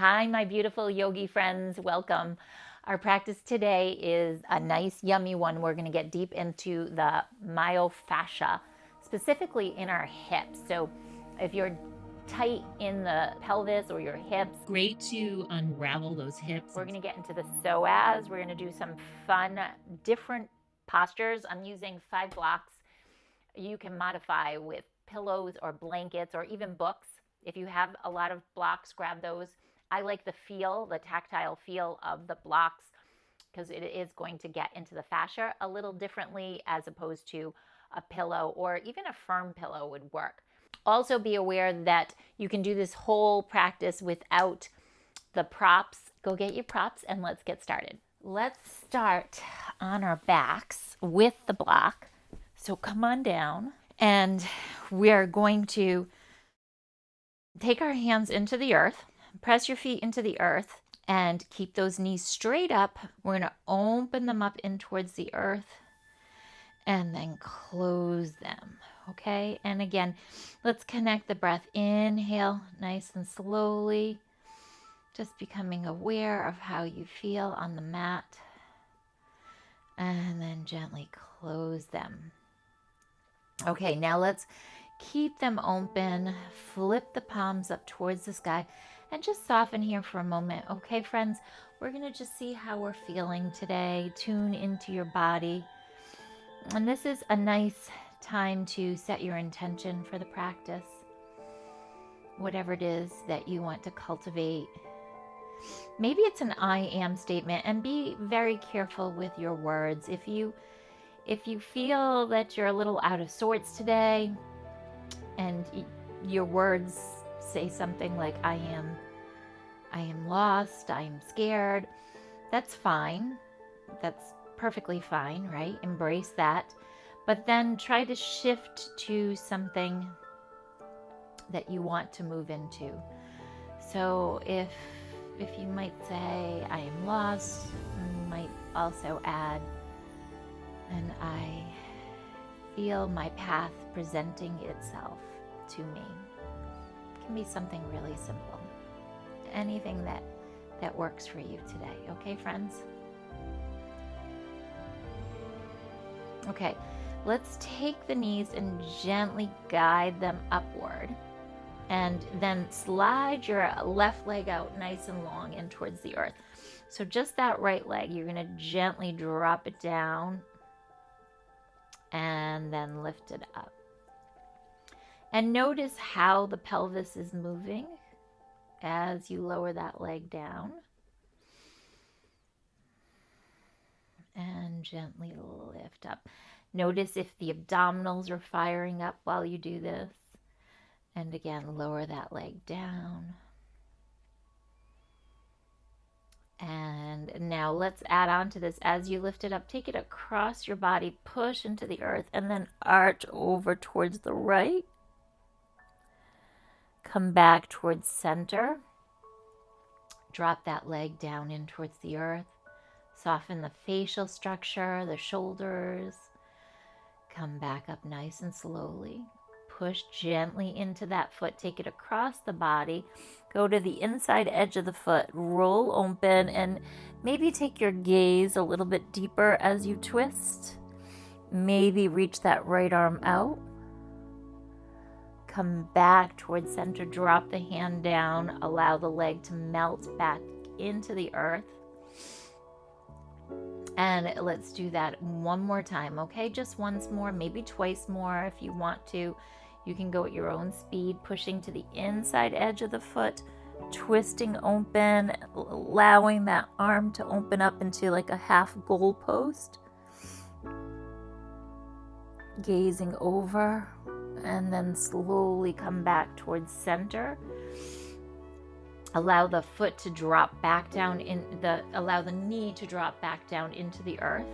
Hi, my beautiful yogi friends. Welcome. Our practice today is a nice, yummy one. We're going to get deep into the myofascia, specifically in our hips. So if you're tight in the pelvis or your hips, Great to unravel those hips. we're going to get into the psoas. We're going to do some fun, different postures. I'm using 5 blocks. You can modify with pillows or blankets or even books. If you have a lot of blocks, grab those. I like the feel, the tactile feel of the blocks because it is going to get into the fascia a little differently as opposed to a pillow, or even a firm pillow would work. Also be aware that you can do this whole practice without the props. Go get your props and let's get started. Let's start on our backs with the block. So come on down, and we're going to take our hands into the earth, press your feet into the earth, and keep those knees straight up. We're going to open them up in towards the earth and then close them. Okay, and again, let's connect the breath. Inhale, nice and slowly, just becoming aware of how you feel on the mat, and then gently close them. Okay, now let's keep them open, flip the palms up towards the sky, and just soften here for a moment. Okay, friends, we're going to just see how we're feeling today. Tune into your body. And this is a nice time to set your intention for the practice, whatever it is that you want to cultivate. Maybe it's an I am statement, and be very careful with your words. If you feel that you're a little out of sorts today and your words say something like I am lost, I am scared, that's fine. That's perfectly fine, right? Embrace that. But then try to shift to something that you want to move into. So if you might say I am lost, you might also add, and I feel my path presenting itself to me. It can be something really simple. Anything that works for you today. Okay, friends? Okay, let's take the knees and gently guide them upward. And then slide your left leg out nice and long and towards the earth. So just that right leg, you're going to gently drop it down and then lift it up. And notice how the pelvis is moving as you lower that leg down. And gently lift up. Notice if the abdominals are firing up while you do this. And again, lower that leg down. And now let's add on to this. As you lift it up, take it across your body, push into the earth, and then arch over towards the right. Come back towards center. Drop that leg down in towards the earth. Soften the facial structure, the shoulders. Come back up nice and slowly. Push gently into that foot. Take it across the body. Go to the inside edge of the foot. Roll open and maybe take your gaze a little bit deeper as you twist. Maybe reach that right arm out. Come back towards center. Drop the hand down. Allow the leg to melt back into the earth. And let's do that one more time, okay? Just once more, maybe twice more if you want to. You can go at your own speed, pushing to the inside edge of the foot, twisting open, allowing that arm to open up into like a half goalpost. Gazing over, and then slowly come back towards center. Allow the foot to drop back down allow the knee to drop back down into the earth.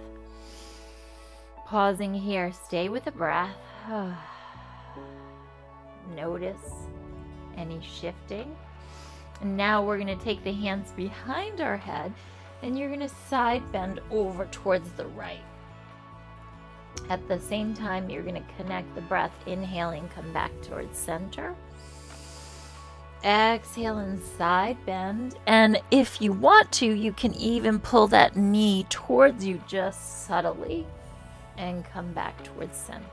Pausing here, stay with the breath. Notice any shifting. And now we're going to take the hands behind our head and you're going to side bend over towards the right. At the same time, you're going to connect the breath, inhaling, come back towards center. Exhale and side bend. And if you want to, you can even pull that knee towards you just subtly and come back towards center.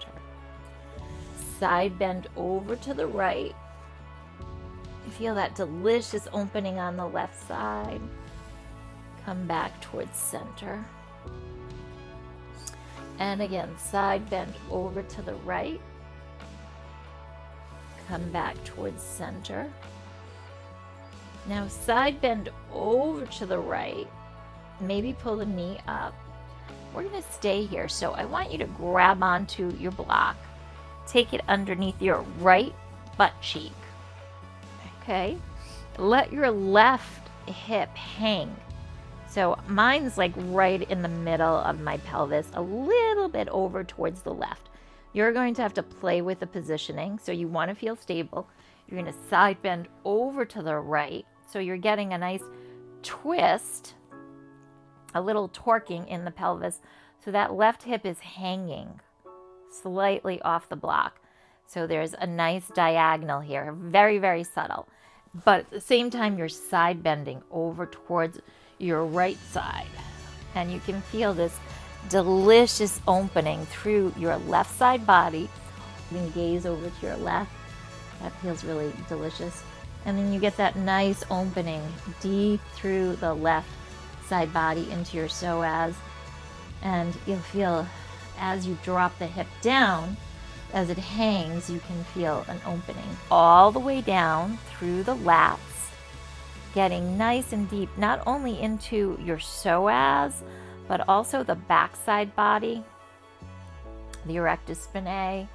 Side bend over to the right. You feel that delicious opening on the left side. Come back towards center. And again, side bend over to the right. Come back towards center. Now side bend over to the right. Maybe pull the knee up. We're going to stay here. So I want you to grab onto your block. Take it underneath your right butt cheek. Okay? Let your left hip hang. So mine's like right in the middle of my pelvis, a little bit over towards the left. You're going to have to play with the positioning. So you want to feel stable. You're going to side bend over to the right. So you're getting a nice twist, a little torquing in the pelvis. So that left hip is hanging slightly off the block. So there's a nice diagonal here, very, very subtle. But at the same time, you're side bending over towards your right side. And you can feel this delicious opening through your left side body. You can gaze over to your left. That feels really delicious. And then you get that nice opening deep through the left side body into your psoas. And you'll feel as you drop the hip down, as it hangs, you can feel an opening all the way down through the lats, getting nice and deep, not only into your psoas, but also the backside body, the erectus spinae.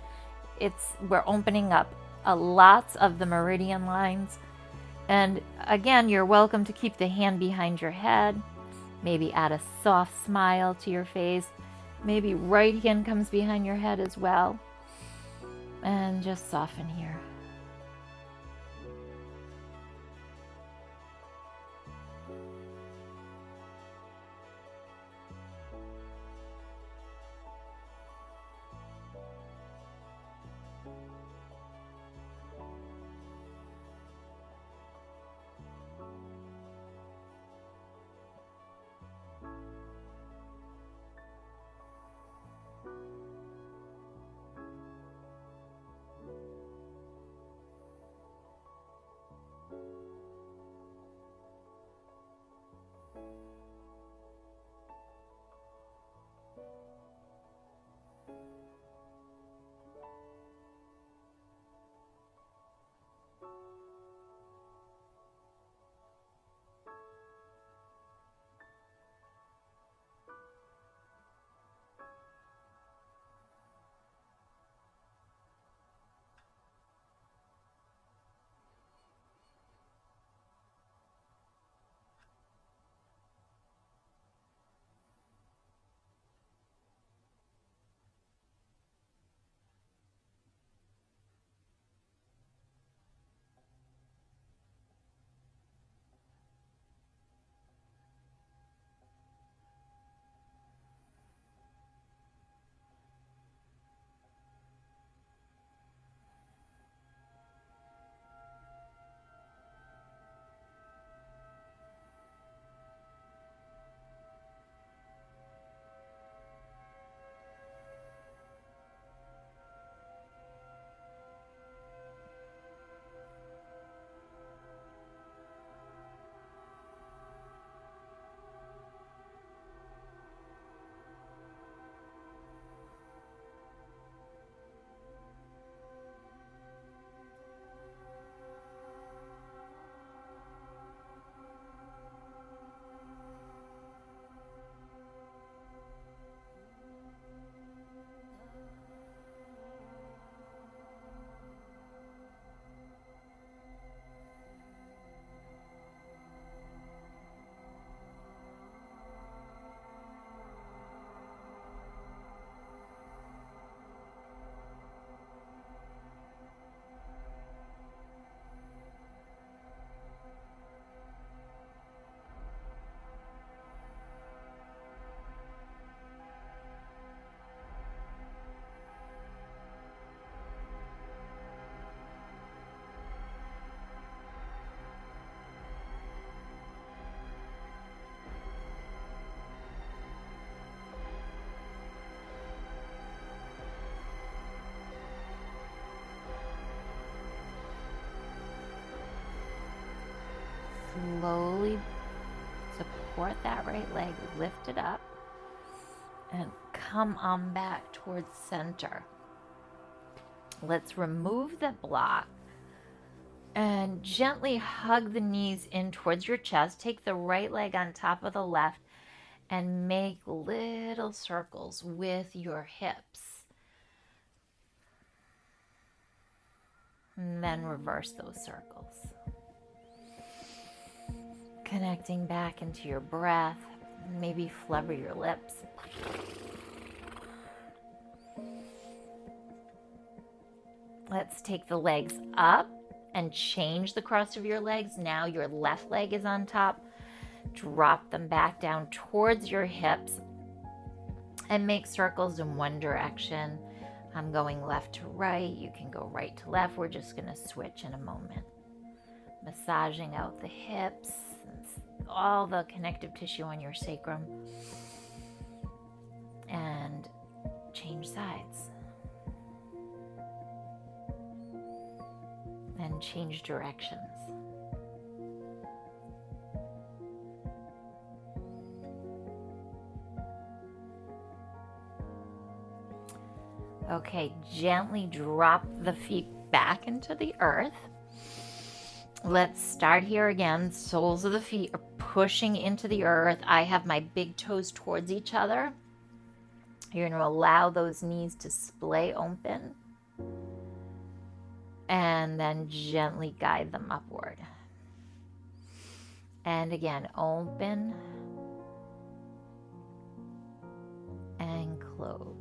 We're opening up lots of the meridian lines. And again, you're welcome to keep the hand behind your head, maybe add a soft smile to your face, maybe right hand comes behind your head as well, and just soften here. Slowly support that right leg, lift it up, and come on back towards center. Let's remove the block and gently hug the knees in towards your chest. Take the right leg on top of the left and make little circles with your hips. And then reverse those circles. Connecting back into your breath. Maybe flubber your lips. Let's take the legs up and change the cross of your legs. Now your left leg is on top. Drop them back down towards your hips and make circles in one direction. I'm going left to right. You can go right to left. We're just going to switch in a moment. Massaging out the hips, all the connective tissue on your sacrum. And change sides. And change directions. Okay, gently drop the feet back into the earth. Let's start here again. Soles of the feet are pushing into the earth. I have my big toes towards each other. You're going to allow those knees to splay open. And then gently guide them upward. And again, open and close.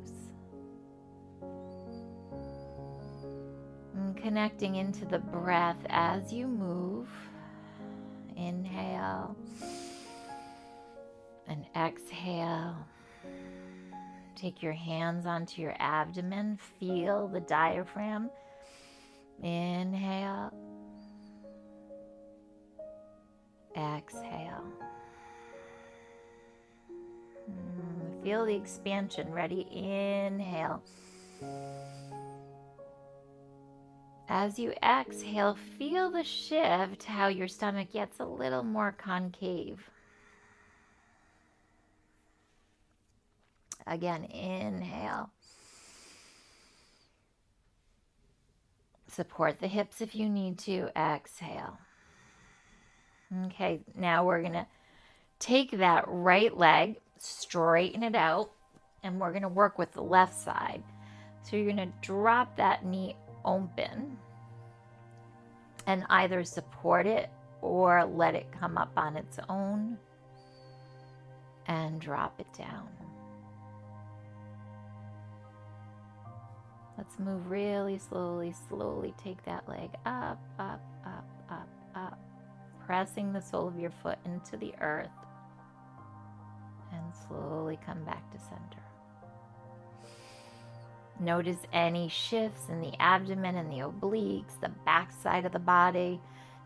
And connecting into the breath as you move. Inhale and exhale. Take your hands onto your abdomen. Feel the diaphragm. Inhale. Exhale. Feel the expansion. Ready? Inhale. As you exhale, feel the shift, how your stomach gets a little more concave. Again, inhale. Support the hips if you need to. Exhale. Okay, now we're going to take that right leg, straighten it out, and we're going to work with the left side. So you're going to drop that knee open and either support it or let it come up on its own and drop it down. Let's move really slowly, slowly. Take that leg up, up, up, up, up. Pressing the sole of your foot into the earth. And slowly come back to center. Notice any shifts in the abdomen and the obliques, the back side of the body.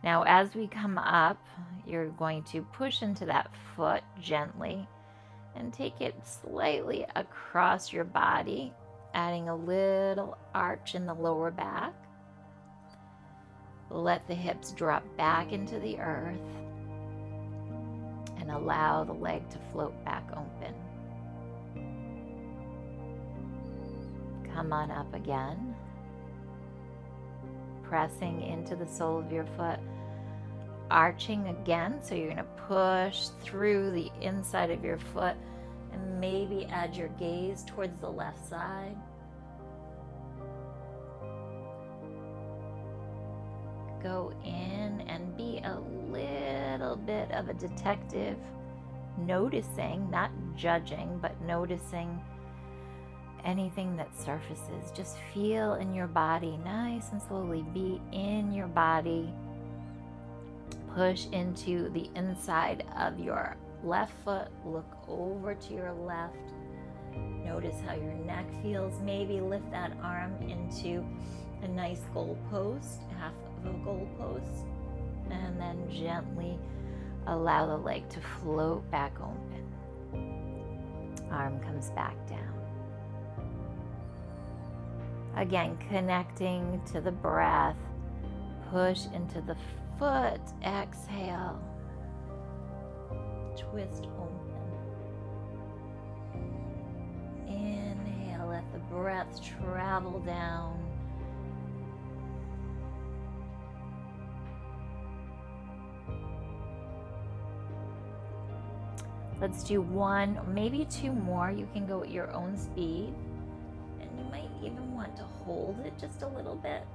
Now, as we come up, you're going to push into that foot gently and take it slightly across your body, adding a little arch in the lower back. Let the hips drop back into the earth and allow the leg to float back open. Come on up again, pressing into the sole of your foot, arching again, so you're going to push through the inside of your foot and maybe add your gaze towards the left side. Go in and be a little bit of a detective, noticing, not judging, but noticing anything that surfaces. Just feel in your body, nice and slowly. Be in your body. Push into the inside of your left foot. Look over to your left. Notice how your neck feels. Maybe lift that arm into a nice goalpost, half of a goalpost, and then gently allow the leg to float back open. Arm comes back down. Again, connecting to the breath. Push into the foot. Exhale. twist open. Inhale, let the breath travel down. Let's do one, maybe two more. You can go at your own speed. And you might even want to hold it just a little bit.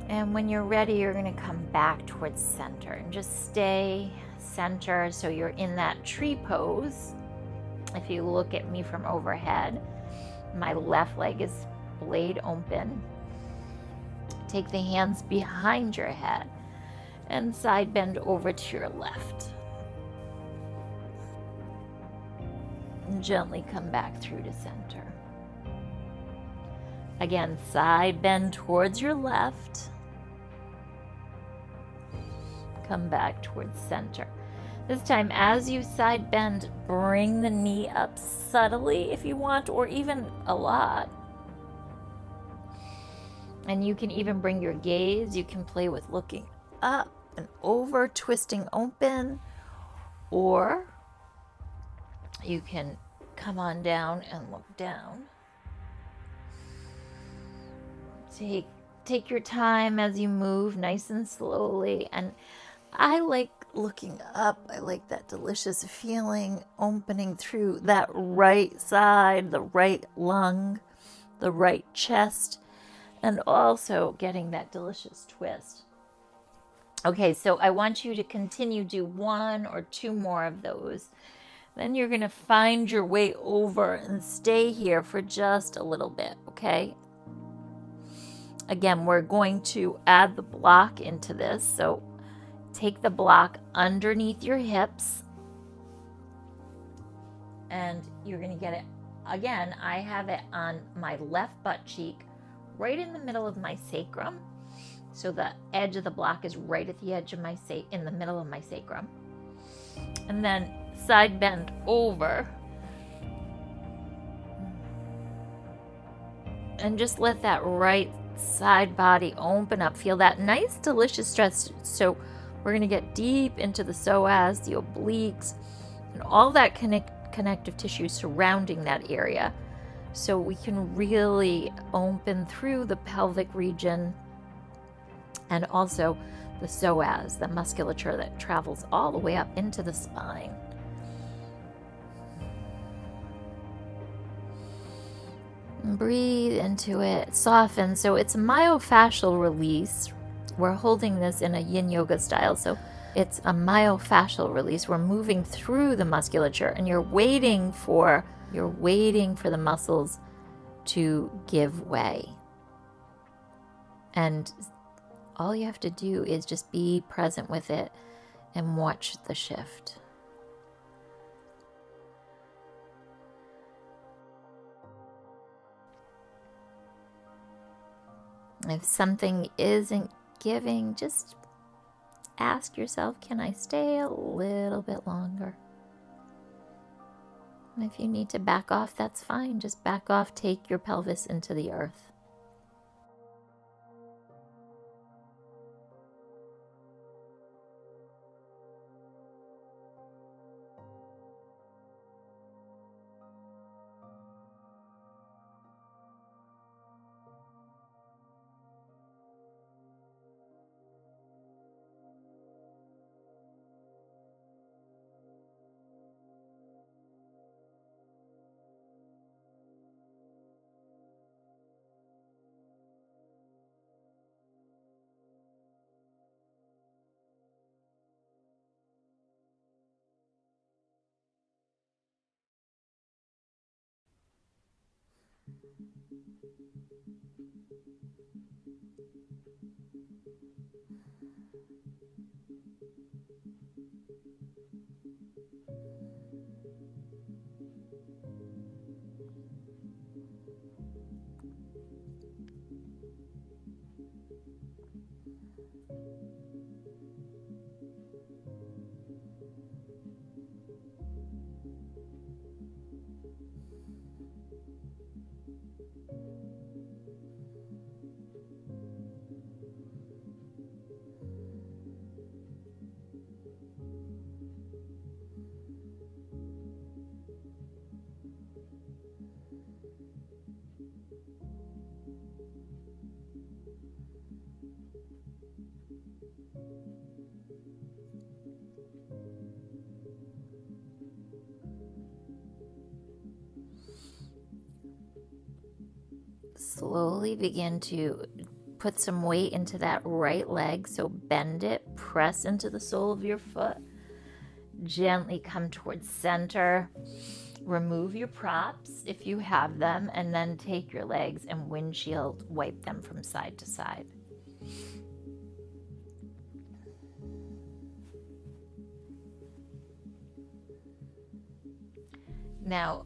And when you're ready, you're going to come back towards center and just stay center so you're in that tree pose. If you look at me from overhead, my left leg is blade open. Take the hands behind your head and side bend over to your left. And gently come back through to center. Again, side bend towards your left. Come back towards center. This time, as you side bend, bring the knee up subtly if you want, or even a lot. And you can even bring your gaze. You can play with looking up and over, twisting open, or you can come on down and look down. Take your time as you move, nice and slowly. And I like looking up. I like that delicious feeling opening through that right side, the right lung, the right chest, and also getting that delicious twist. Okay, so I want you to continue do one or two more of those. Then you're going to find your way over and stay here for just a little bit, okay? Again, we're going to add the block into this. So take the block underneath your hips and you're going to get it. Again, I have it on my left butt cheek, right in the middle of my sacrum. So the edge of the block is right at the edge of my in the middle of my sacrum. And then side bend over. And just let that right side body open up. Feel that nice, delicious stretch. So we're going to get deep into the psoas, the obliques, and all that connective tissue surrounding that area. So we can really open through the pelvic region and also the psoas, the musculature that travels all the way up into the spine. Breathe into it, soften. So it's a myofascial release. We're holding this in a Yin Yoga style. So it's a myofascial release. We're moving through the musculature and you're waiting for the muscles to give way. And all you have to do is just be present with it and watch the shift. If something isn't giving, just ask yourself, can I stay a little bit longer? And if you need to back off, that's fine. Just back off, take your pelvis into the earth. Slowly begin to put some weight into that right leg. So bend it, press into the sole of your foot. Gently come towards center. Remove your props if you have them, and then take your legs and windshield wipe them from side to side. Now,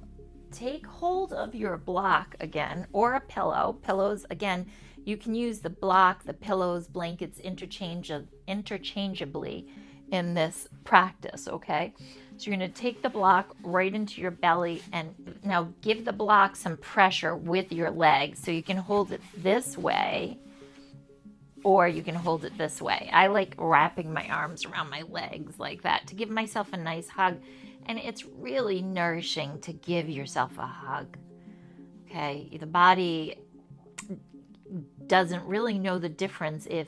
take hold of your block again, or a pillow. Pillows, again, you can use the block, the pillows, blankets interchangeably in this practice, okay? So you're going to take the block right into your belly, and now give the block some pressure with your legs. So you can hold it this way, or you can hold it this way. I like wrapping my arms around my legs like that to give myself a nice hug. And it's really nourishing to give yourself a hug. Okay, the body doesn't really know the difference if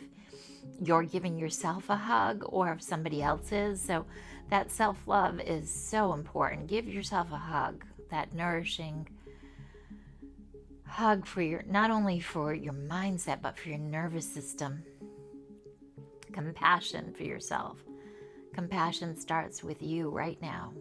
you're giving yourself a hug or if somebody else is. So that self-love is so important. Give yourself a hug, that nourishing hug for your, not only for your mindset, but for your nervous system. Compassion for yourself. Compassion starts with you right now.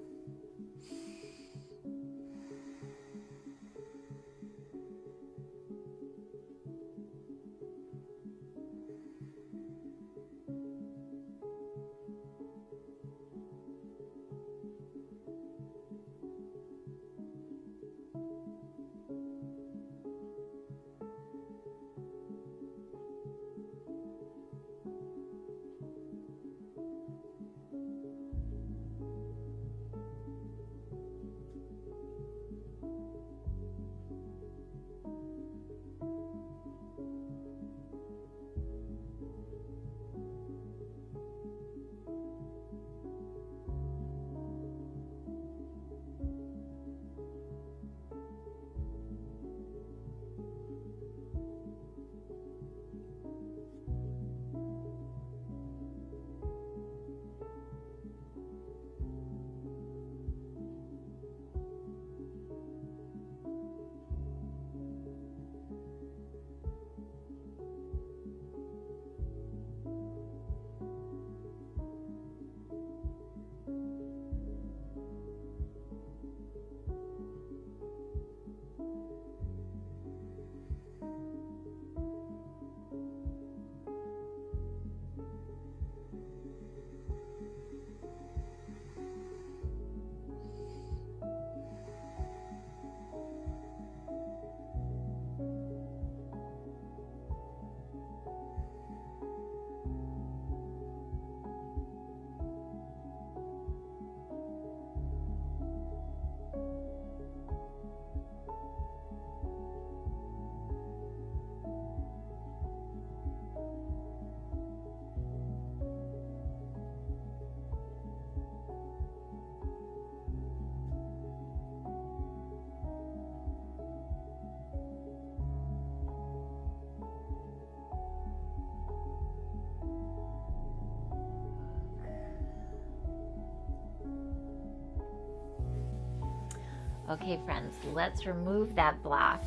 Okay, friends, let's remove that block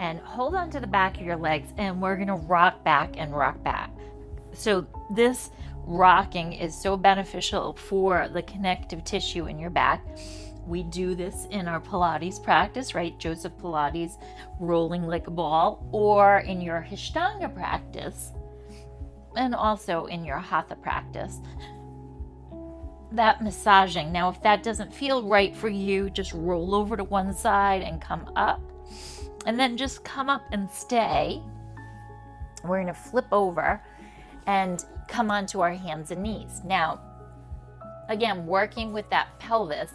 and hold on to the back of your legs, and we're going to rock back and rock back. So this rocking is so beneficial for the connective tissue in your back. We do this in our Pilates practice, right? Joseph Pilates, rolling like a ball, or in your Ashtanga practice, and also in your Hatha practice. That massaging. Now, if that doesn't feel right for you, just roll over to one side and come up, and then just come up and stay. We're going to flip over and come onto our hands and knees. Now, again, working with that pelvis,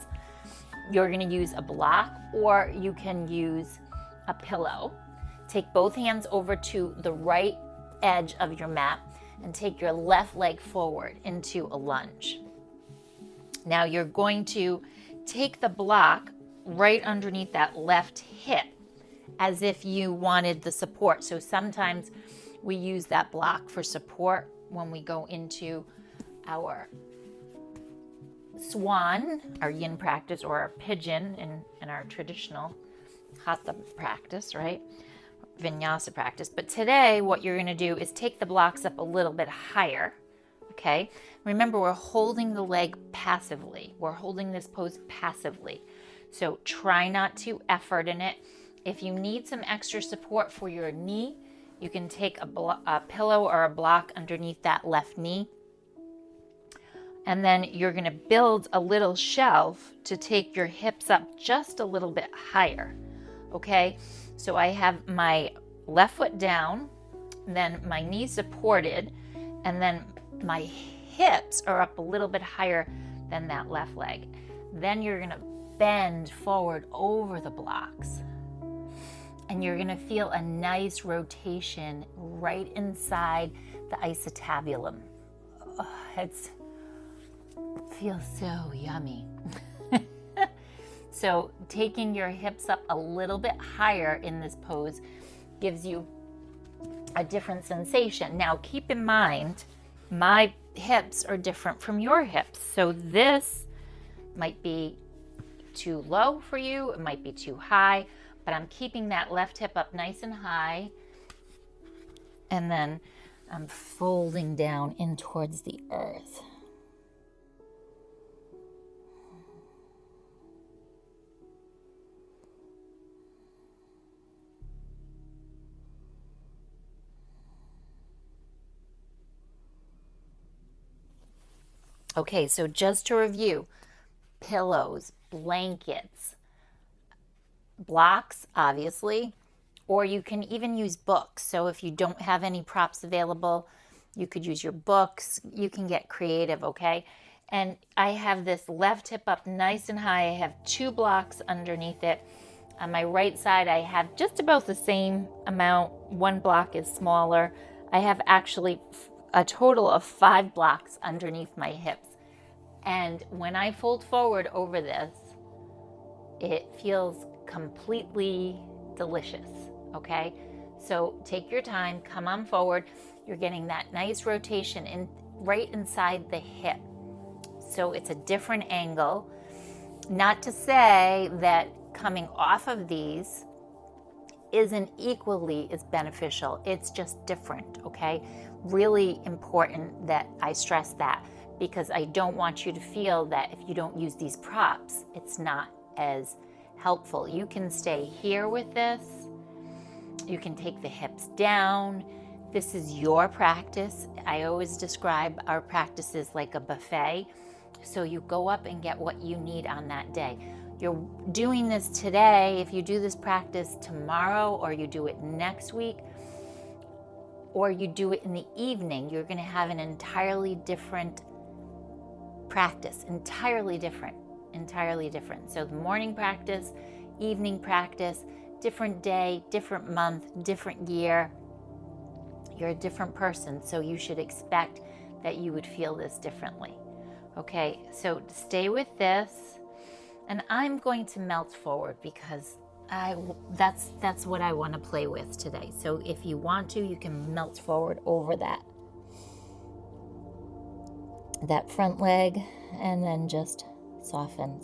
you're going to use a block, or you can use a pillow. Take both hands over to the right edge of your mat and take your left leg forward into a lunge. Now you're going to take the block right underneath that left hip as if you wanted the support. So sometimes we use that block for support when we go into our swan, our yin practice, or our pigeon in our traditional hatha practice, right? vinyasa practice. But today, what you're going to do is take the blocks up a little bit higher. Okay. Remember, we're holding the leg passively. We're holding this pose passively. So try not to effort in it. If you need some extra support for your knee, you can take a pillow or a block underneath that left knee. And then you're going to build a little shelf to take your hips up just a little bit higher. Okay, so I have my left foot down, then my knee supported, and then my hips are up a little bit higher than that left leg. Then you're going to bend forward over the blocks. And you're going to feel a nice rotation right inside the acetabulum. Oh, it feels so yummy. So taking your hips up a little bit higher in this pose gives you a different sensation. Now keep in mind, my hips are different from your hips. So this might be too low for you, it might be too high, but I'm keeping that left hip up nice and high. And then I'm folding down in towards the earth. Okay, so just to review, pillows, blankets, blocks, obviously, or you can even use books. So if you don't have any props available, you could use your books. You can get creative, okay? And I have this left hip up nice and high. I have 2 blocks underneath it. On my right side, I have just about the same amount. 1 block is smaller. I have actually a total of 5 blocks underneath my hips. And when I fold forward over this, it feels completely delicious, okay? So take your time, come on forward. You're getting that nice rotation in right inside the hip. So it's a different angle. Not to say that coming off of these isn't equally as beneficial. It's just different, okay? Really important that I stress that, because I don't want you to feel that if you don't use these props, it's not as helpful. You can stay here with this. You can take the hips down. This is your practice. I always describe our practices like a buffet. So you go up and get what you need on that day. You're doing this today. If you do this practice tomorrow, or you do it next week, or you do it in the evening, you're going to have an entirely different practice. Entirely different. So the morning practice, evening practice, different day, different month, different year. You're a different person, so you should expect that you would feel this differently. Okay, so stay with this. And I'm going to melt forward because that's what I want to play with today. So if you want to, you can melt forward over that front leg, and then just soften.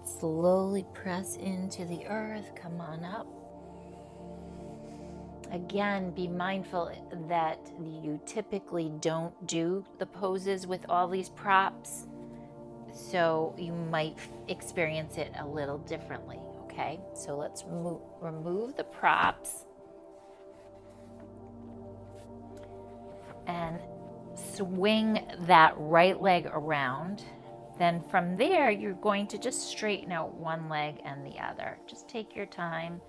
Let's slowly press into the earth. Come on up. Again, be mindful that you typically don't do the poses with all these props, so you might experience it a little differently, okay? So let's remove the props and swing that right leg around. Then from there, you're going to just straighten out one leg and the other. Just take your time,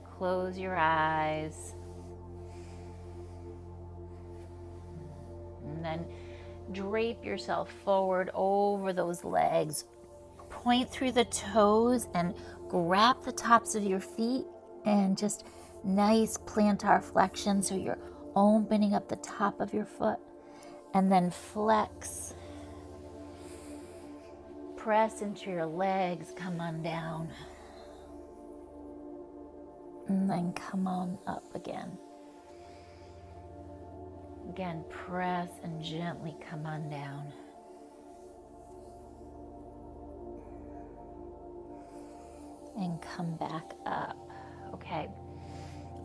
close your eyes, and then drape yourself forward over those legs. Point through the toes and grab the tops of your feet and just nice plantar flexion, so you're opening up the top of your foot, and then flex. Press into your legs, come on down, and then come on up again. Again, press and gently come on down. And come back up. Okay,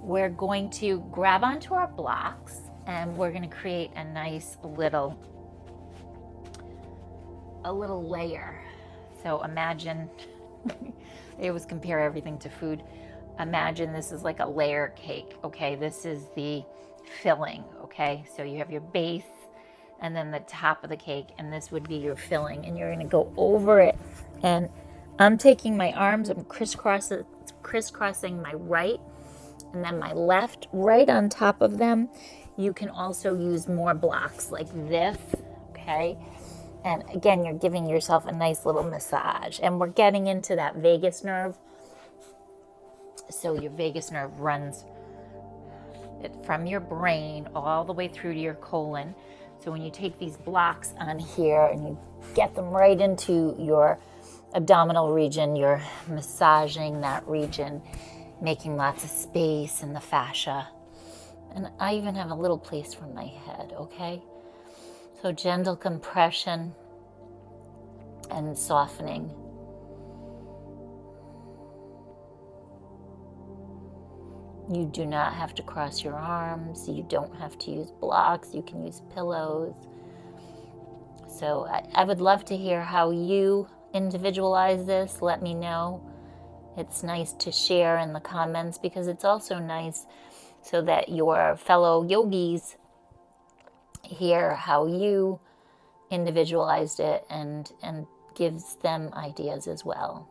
we're going to grab onto our blocks and we're going to create a nice little layer. So imagine, I always compare everything to food. Imagine this is like a layer cake, okay? This is the filling, okay? So you have your base and then the top of the cake, and this would be your filling, and you're gonna go over it. And I'm taking my arms, I'm crisscrossing my right and then my left right on top of them. You can also use more blocks like this, okay? And again, you're giving yourself a nice little massage. And we're getting into that vagus nerve. So your vagus nerve runs it from your brain all the way through to your colon. So when you take these blocks on here and you get them right into your abdominal region, you're massaging that region, making lots of space in the fascia. And I even have a little place for my head, okay? So gentle compression and softening. You do not have to cross your arms. You don't have to use blocks. You can use pillows. So I would love to hear how you individualize this. Let me know. It's nice to share in the comments, because it's also nice so that your fellow yogis hear how you individualized it, and gives them ideas as well.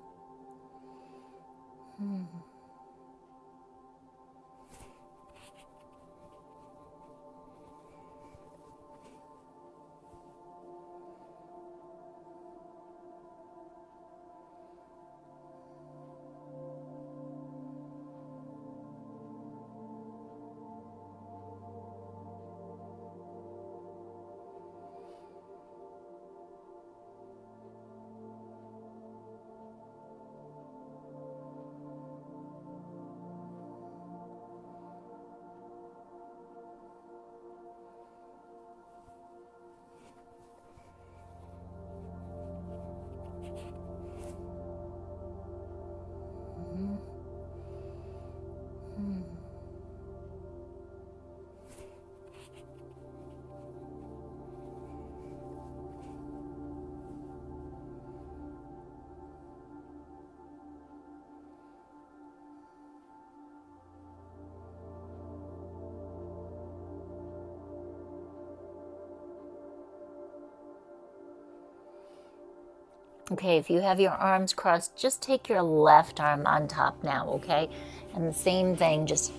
Okay, if you have your arms crossed, just take your left arm on top now, okay? And the same thing, just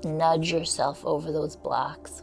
nudge yourself over those blocks.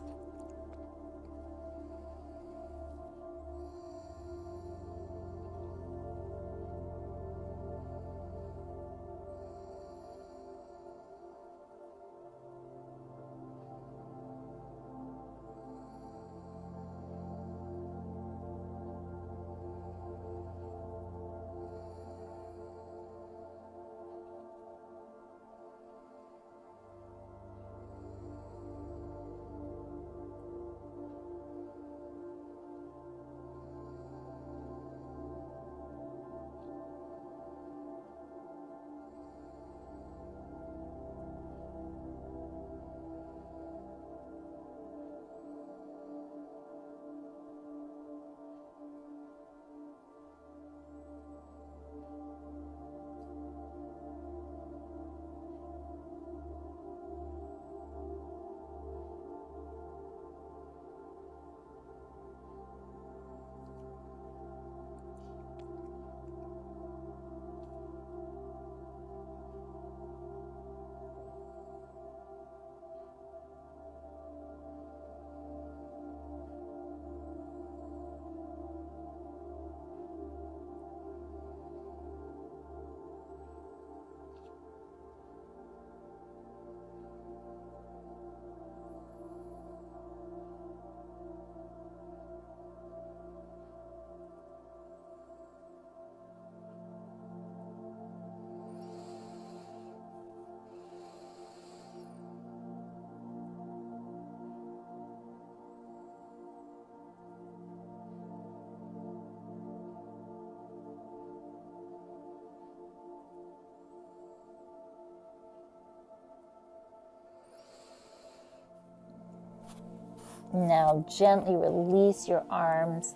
Now gently release your arms.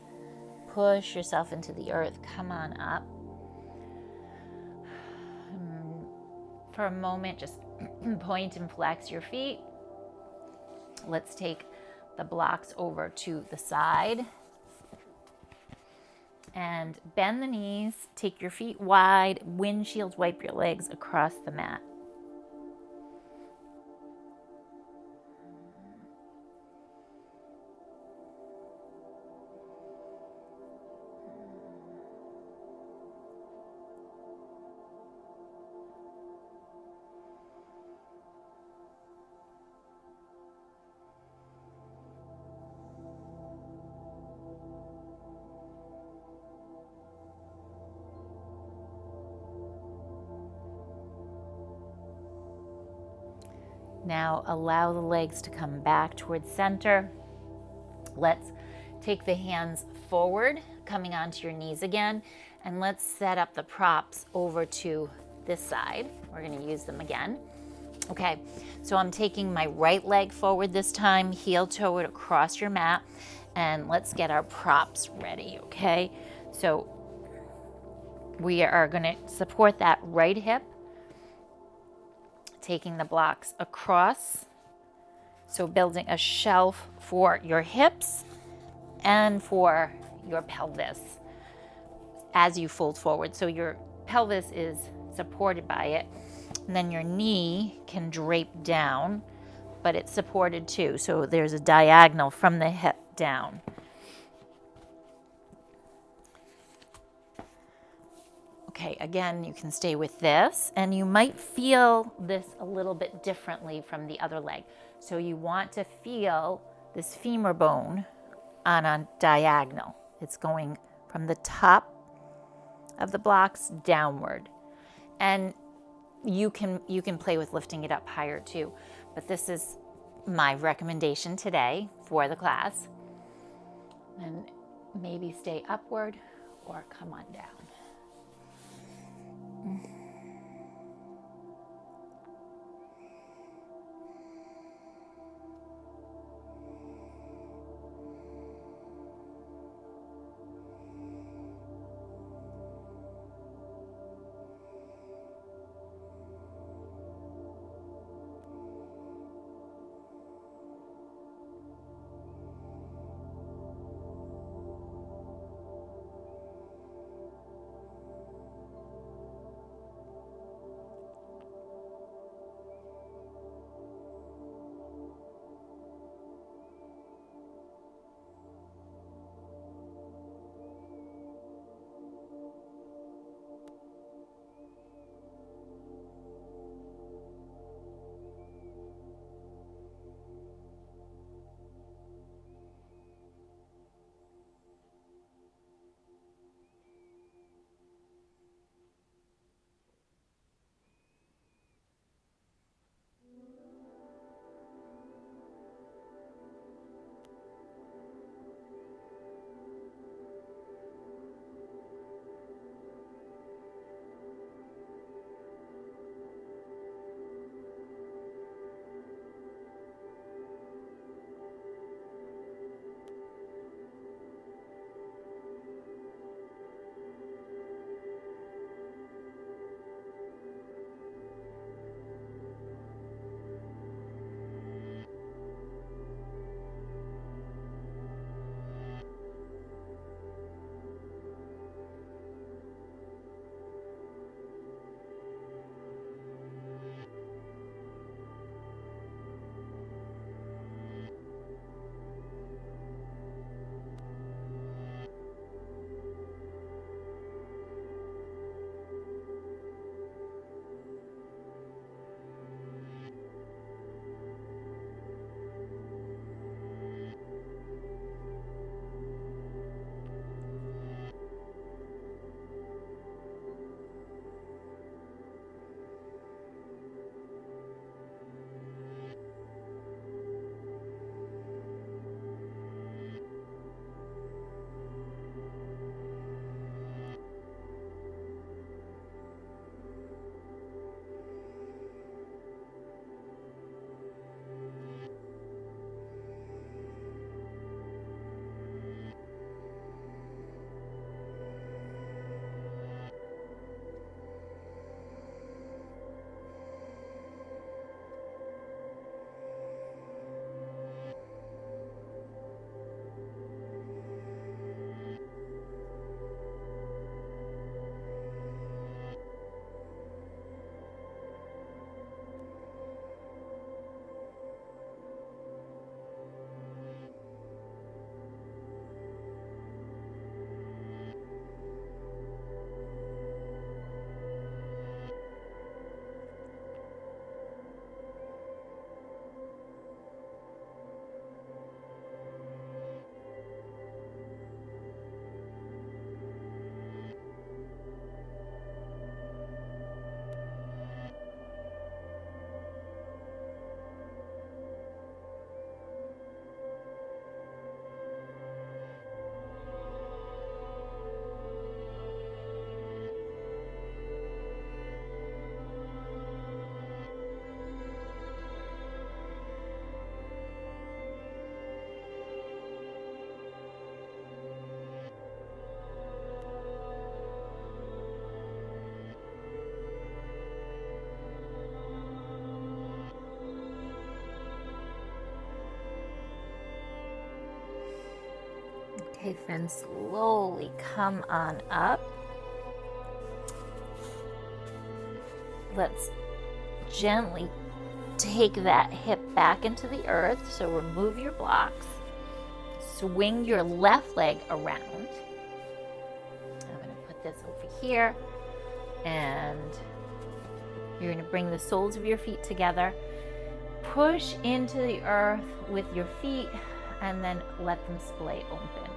Push yourself into the earth. Come on up. For a moment, just point and flex your feet. Let's take the blocks over to the side. And bend the knees. Take your feet wide. Windshield wipe your legs across the mat. Now allow the legs to come back towards center. Let's take the hands forward, coming onto your knees again, and let's set up the props over to this side. We're going to use them again. Okay, so I'm taking my right leg forward this time, heel toward across your mat, and let's get our props ready, okay? So we are going to support that right hip, taking the blocks across. So building a shelf for your hips and for your pelvis as you fold forward. So your pelvis is supported by it, and then your knee can drape down, but it's supported too. So there's a diagonal from the hip down. Okay, again, you can stay with this, and you might feel this a little bit differently from the other leg. So you want to feel this femur bone on a diagonal. It's going from the top of the blocks downward. And you can play with lifting it up higher too. But this is my recommendation today for the class. And maybe stay upward or come on down. Okay, then slowly come on up. Let's gently take that hip back into the earth. So remove your blocks. Swing your left leg around. I'm going to put this over here. And you're going to bring the soles of your feet together. Push into the earth with your feet and then let them splay open.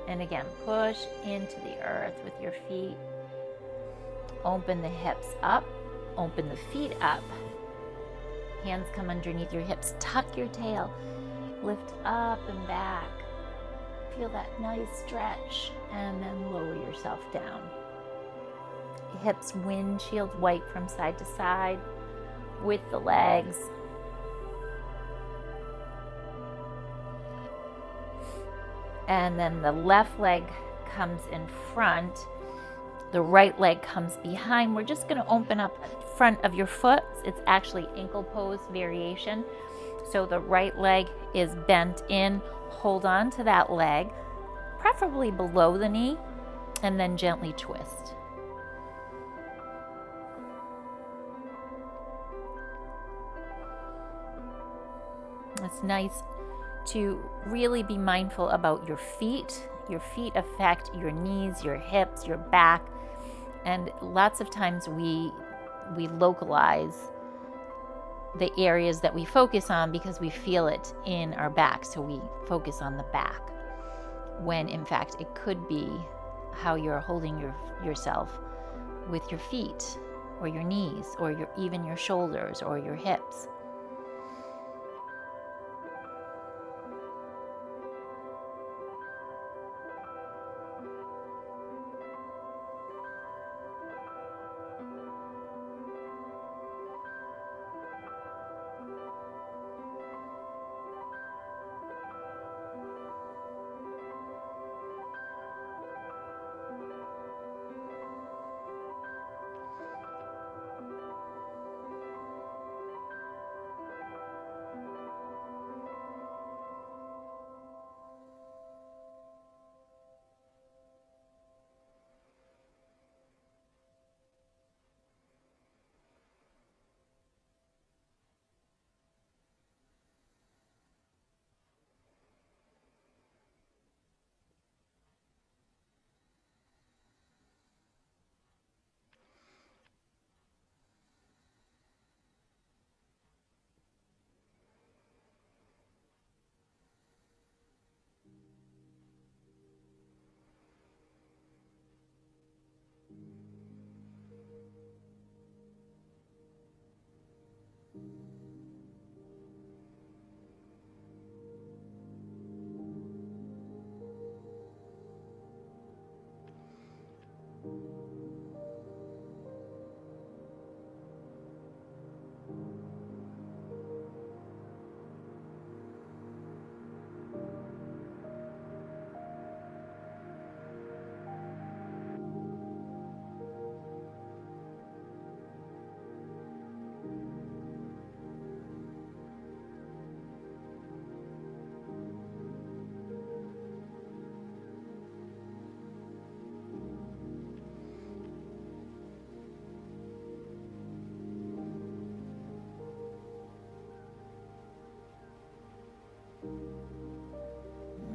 And again, push into the earth with your feet. Open the hips up. Open the feet up. Hands come underneath your hips. Tuck your tail. Lift up and back. Feel that nice stretch. And then lower yourself down. Hips windshield wipe from side to side with the legs. And then the left leg comes in front. The right leg comes behind. We're just going to open up front of your foot. It's actually ankle pose variation. So the right leg is bent in. Hold on to that leg, preferably below the knee, and then gently twist. It's nice to really be mindful about your feet. Your feet affect your knees, your hips, your back. And lots of times we localize the areas that we focus on because we feel it in our back. So we focus on the back, when in fact it could be how you're holding yourself with your feet or your knees or even your shoulders or your hips.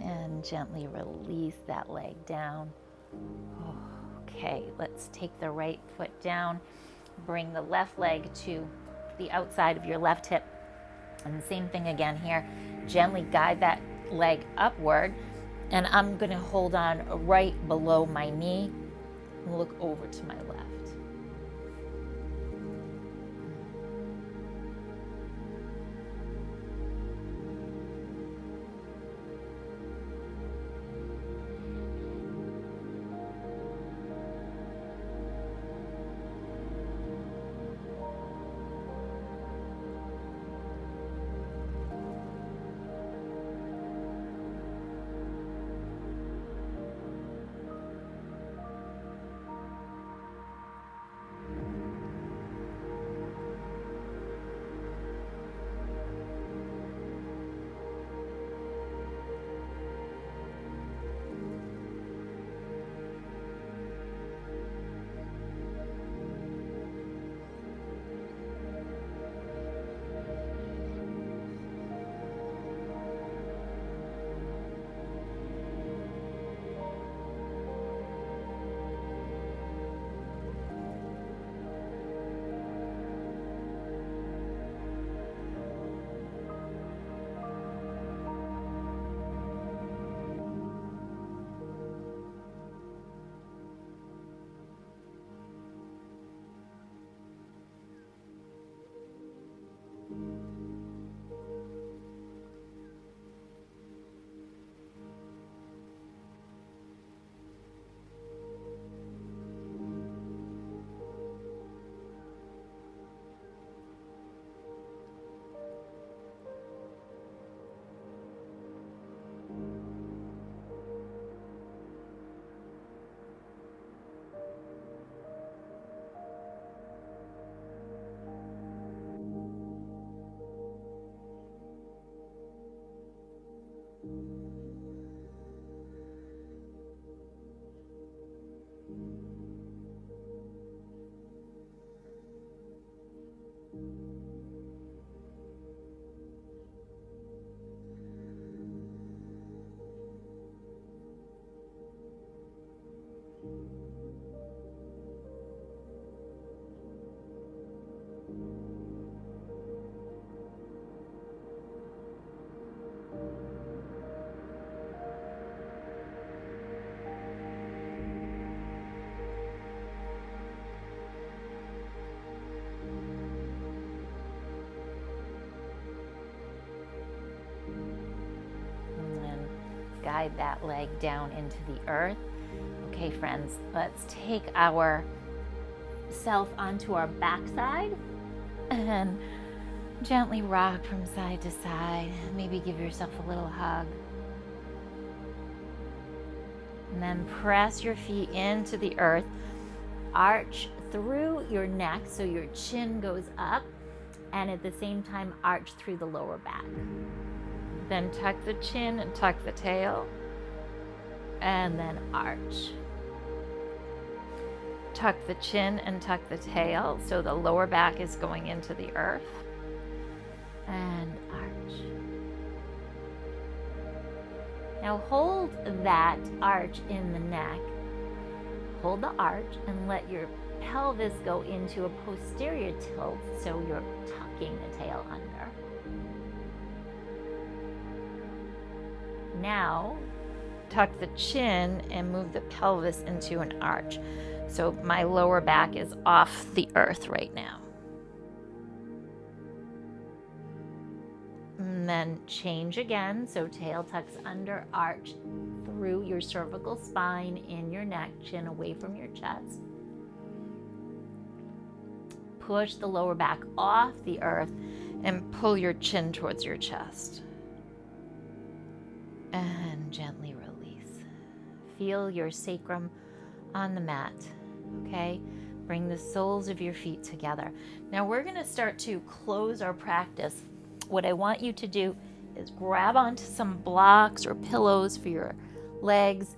And gently release that leg down. Okay, let's take the right foot down. Bring the left leg to the outside of your left hip. And the same thing again here. Gently guide that leg upward. And I'm going to hold on right below my knee and look over to my left. guide that leg down into the earth. Okay, friends, let's take our self onto our backside and gently rock from side to side. Maybe give yourself a little hug. And then press your feet into the earth. Arch through your neck so your chin goes up, and at the same time arch through the lower back. Then tuck the chin and tuck the tail, and then arch. Tuck the chin and tuck the tail so the lower back is going into the earth, and arch. Now hold that arch in the neck. Hold the arch and let your pelvis go into a posterior tilt so you're tucking the tail under. Now tuck the chin and move the pelvis into an arch. So my lower back is off the earth right now. And then change again. So tail tucks under, arch through your cervical spine, in your neck, chin away from your chest. Push the lower back off the earth and pull your chin towards your chest. And gently release. Feel your sacrum on the mat, okay? Bring the soles of your feet together. Now we're gonna start to close our practice. What I want you to do is grab onto some blocks or pillows for your legs,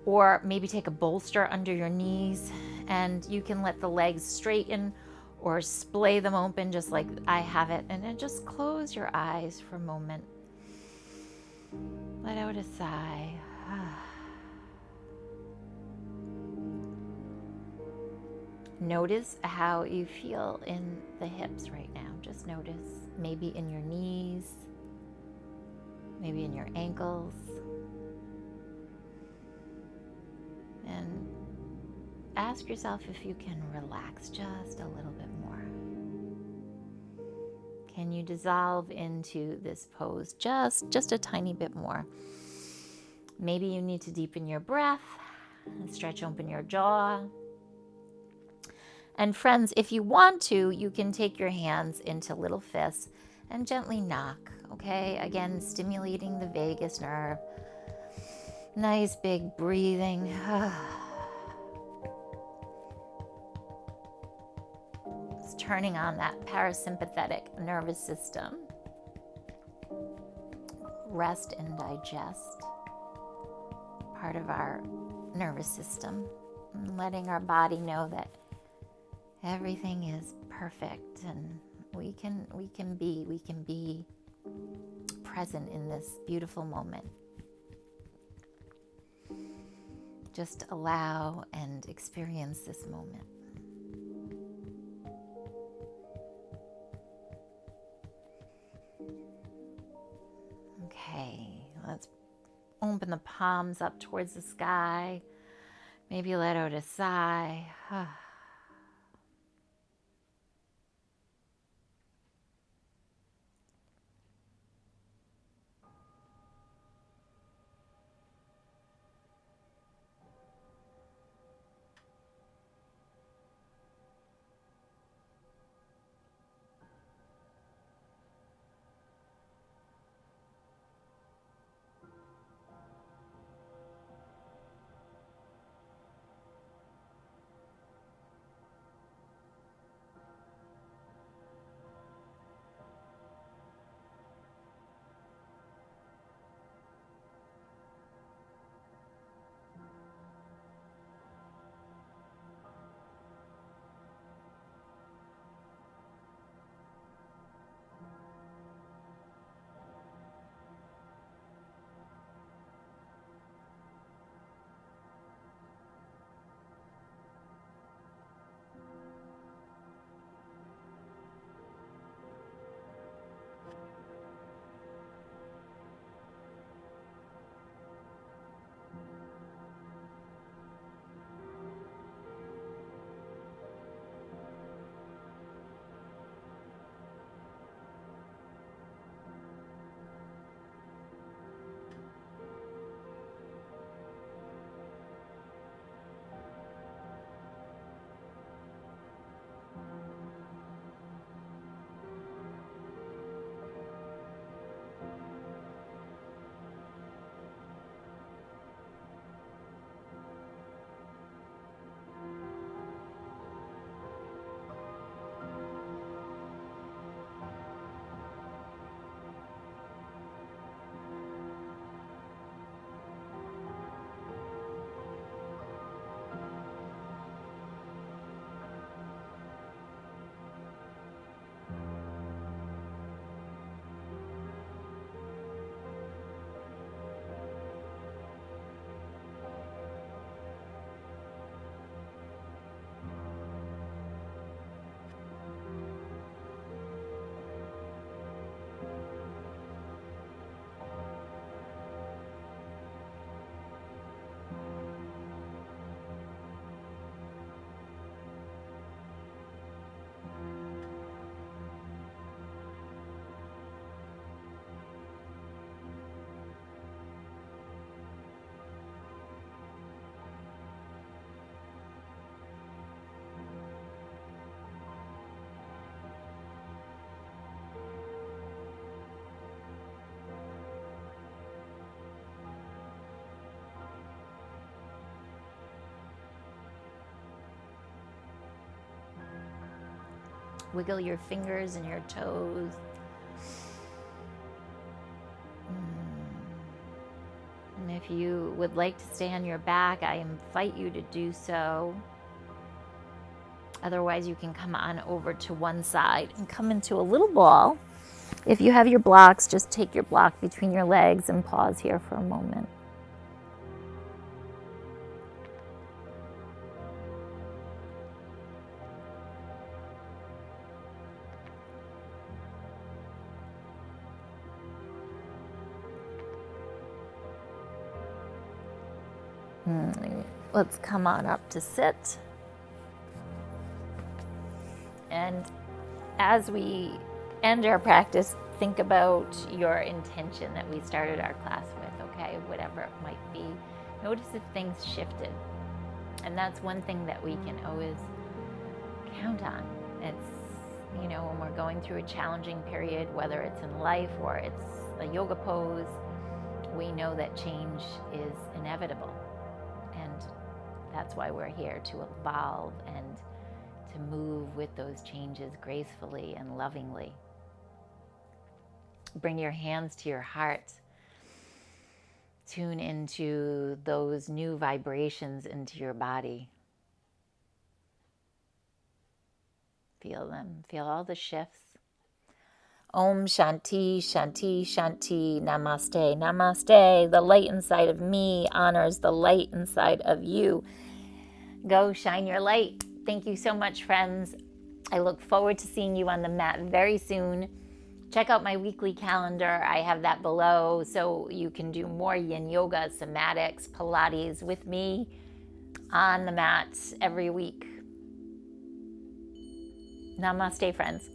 or maybe take a bolster under your knees, and you can let the legs straighten or splay them open just like I have it, and then just close your eyes for a moment. Let out a sigh. Notice how you feel in the hips right now. Just notice, maybe in your knees, maybe in your ankles. And ask yourself if you can relax just a little bit more. Can you dissolve into this pose just a tiny bit more? Maybe you need to deepen your breath and stretch open your jaw. And friends, if you want to, you can take your hands into little fists and gently knock, okay? Again, stimulating the vagus nerve. Nice big breathing. It's turning on that parasympathetic nervous system. Rest and digest, part of our nervous system. And letting our body know that everything is perfect, and we can be present in this beautiful moment. Just allow and experience this moment. Okay, let's open the palms up towards the sky. Maybe let out a sigh. Wiggle your fingers and your toes. And if you would like to stay on your back, I invite you to do so. Otherwise, you can come on over to one side and come into a little ball. If you have your blocks, just take your block between your legs and pause here for a moment. Let's come on up to sit. And as we end our practice, think about your intention that we started our class with, okay? Whatever it might be. Notice if things shifted. And that's one thing that we can always count on. It's, when we're going through a challenging period, whether it's in life or it's a yoga pose, we know that change is inevitable. And that's why we're here, to evolve and to move with those changes gracefully and lovingly. Bring your hands to your heart. Tune into those new vibrations into your body. Feel them. Feel all the shifts. Om Shanti, Shanti, Shanti, Namaste, Namaste. The light inside of me honors the light inside of you. Go shine your light. Thank you so much, friends. I look forward to seeing you on the mat very soon. Check out my weekly calendar. I have that below so you can do more Yin Yoga, Somatics, Pilates with me on the mat every week. Namaste, friends.